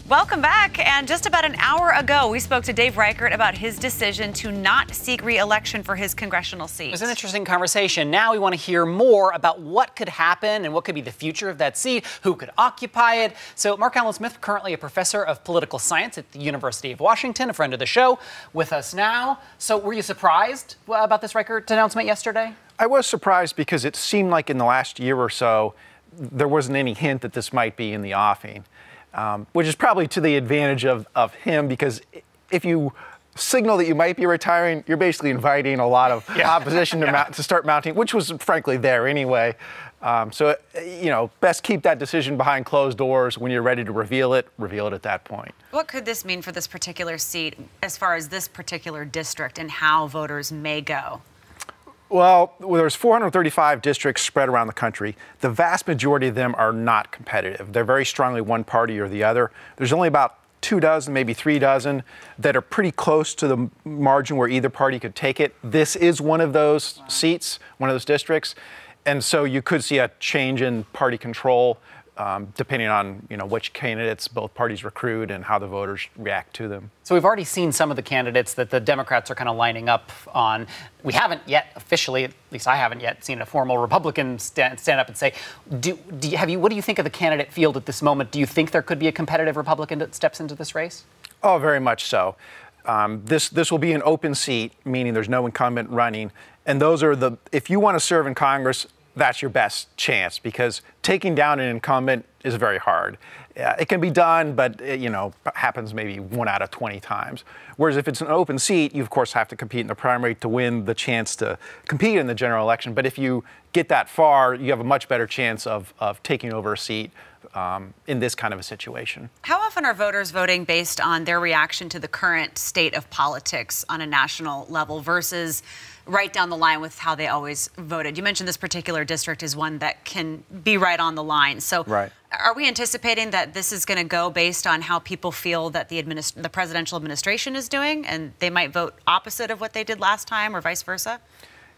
Welcome back. And just about an hour ago, we spoke to Dave Reichert about his decision to not seek re-election for his congressional seat. It was an interesting conversation. Now we want to hear more about what could happen and what could be the future of that seat, who could occupy it. So Mark Allen Smith, currently a professor of political science at the University of Washington, a friend of the show, with us now. So were you surprised about this Reichert announcement yesterday? I was surprised because it seemed like in the last year or so, there wasn't any hint that this might be in the offing. Which is probably to the advantage of him, because if you signal that you might be retiring, you're basically inviting a lot of opposition to start mounting, which was frankly there anyway. So, best keep that decision behind closed doors. When you're ready to reveal it at that point. What could this mean for this particular seat as far as this particular district and how voters may go? Well, there's 435 districts spread around the country. The vast majority of them are not competitive. They're very strongly one party or the other. There's only about 2 dozen, maybe 3 dozen, that are pretty close to the margin where either party could take it. This is one of those seats, one of those districts. And so you could see a change in party control depending on which candidates both parties recruit and how the voters react to them. So we've already seen some of the candidates that the Democrats are kind of lining up on. We haven't yet officially, at least I haven't yet, seen a formal Republican stand up and say, what do you think of the candidate field at this moment? Do you think there could be a competitive Republican that steps into this race? Oh, very much so. This will be an open seat, meaning there's no incumbent running. And those are if you want to serve in Congress, that's your best chance, because taking down an incumbent is very hard. It can be done, but happens maybe 1 out of 20 times. Whereas if it's an open seat, you of course have to compete in the primary to win the chance to compete in the general election. But if you get that far, you have a much better chance of taking over a seat in this kind of a situation. How often are voters voting based on their reaction to the current state of politics on a national level versus right down the line with how they always voted? You mentioned this particular district is one that can be right on the line. So are we anticipating that this is going to go based on how people feel that the presidential administration is doing, and they might vote opposite of what they did last time or vice versa?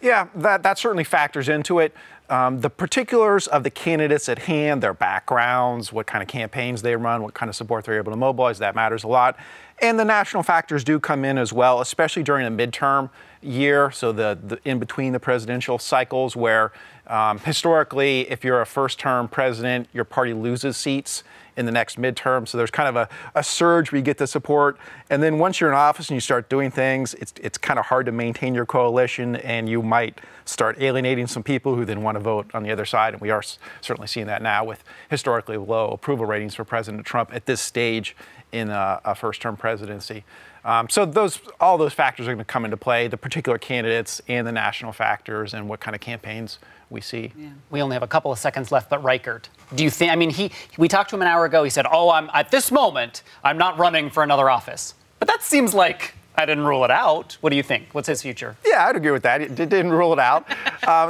Yeah, that certainly factors into it. The particulars of the candidates at hand, their backgrounds, what kind of campaigns they run, what kind of support they're able to mobilize, that matters a lot. And the national factors do come in as well, especially during a midterm year, so the in between the presidential cycles, where historically, if you're a first-term president, your party loses seats in the next midterm. So there's kind of a surge where you get the support. And then once you're in office and you start doing things, it's kind of hard to maintain your coalition, and you might start alienating some people who then want to vote on the other side. And we are certainly seeing that now with historically low approval ratings for President Trump at this stage in a first-term presidency. So all those factors are going to come into play, the particular candidates and the national factors and what kind of campaigns we see. Yeah. We only have a couple of seconds left, but Reichert, do you think, we talked to him an hour ago, he said, at this moment, I'm not running for another office. But that seems like I didn't rule it out. What do you think? What's his future? Yeah, I'd agree with that. It didn't rule it out.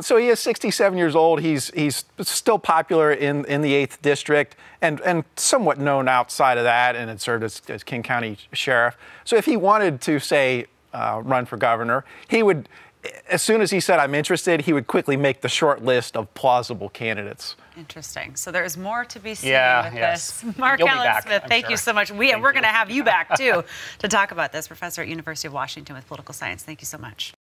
So he is 67 years old. He's still popular in the 8th District and somewhat known outside of that, and had served as King County Sheriff. So if he wanted to, say, run for governor, he would, as soon as he said, I'm interested, he would quickly make the short list of plausible candidates. Interesting. So there's more to be seen with this. Mark Allen Smith, thank you so much. We're going to have you back, too, to talk about this. Professor at University of Washington with political science. Thank you so much.